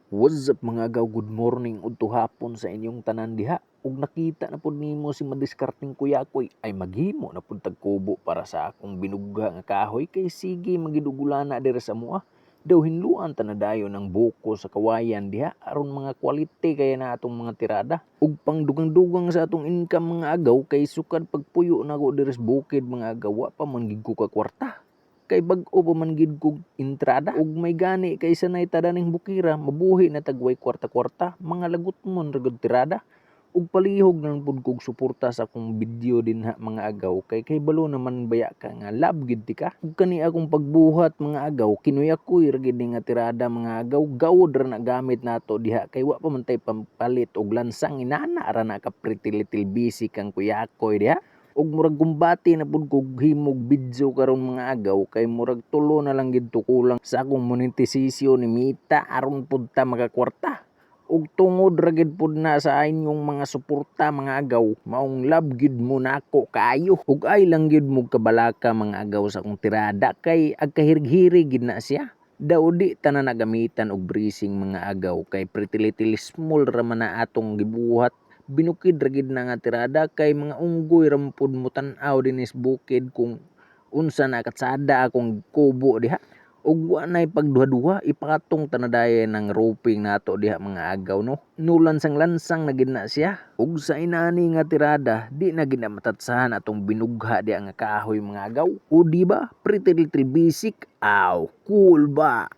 What's up mga agaw, good morning udto hapon sa inyong tanan diha. Ug nakita na pud nimo si madiskarteng kuyakoy ay maghimo na pud tag kubo para sa akong binugga nga kahoy kay sige magidugulana diri sa moa. Daw hinluan ta na dayon ng buko sa kawayan diha aron mga quality kaya na atong mga tirada. Ug pangdugang-dugang sa atong income mga agaw kay sukad pagpuyo nako diri sa bukid mga agaw wa pa man gid ko ka kwarta. Kay bag-o pa man gid kog entrada ug may gani kay sanay tada ning bukira mabuhi na tagway kwarta-kwarta mga lagot mon ra gud tirada ug palihog lang pud kog suporta sa akong video dinha mga agaw kay balo naman baya ka nga love gid ti ka ug kani akong pagbuhat mga agaw kinuyakoy ra gid nga tirada mga agaw gawod ra na gamit nato diha kay wa pa man tay pampalit og lansang inana ra na ka pretty little busy kang kuyakoy diha ug murag gumbati na pud kog himog video karon mga agaw kay murag tulo na lang gid to kulang sa akong monetization ni Mita aron pud ta makakwarta ug tungod ra gid pud na sa inyong mga suporta mga agaw maong love gid mo nako kaayo ug ay lang gid mo kabalaka mga agaw sa akong tirada kay agkahirig-hirig gid na siya. Daw di tanan nagamitan og bracing mga agaw kay pretty little small ra man na atong gibuhat binukid ra gid na nga tirada kay mga unggoy ra pud mo tan-aw dinis bukid kung unsa nakatsada akong kubo diha ug wa nay pagduha-duha ipakatong tanadayon ng roping nato diha mga agaw no nulansang-lansang na gid na siya ug sa inani nga tirada di na gid na matatsahan atong binugha diha nga kahoy mga agaw o di ba pretty little basic aw cool ba.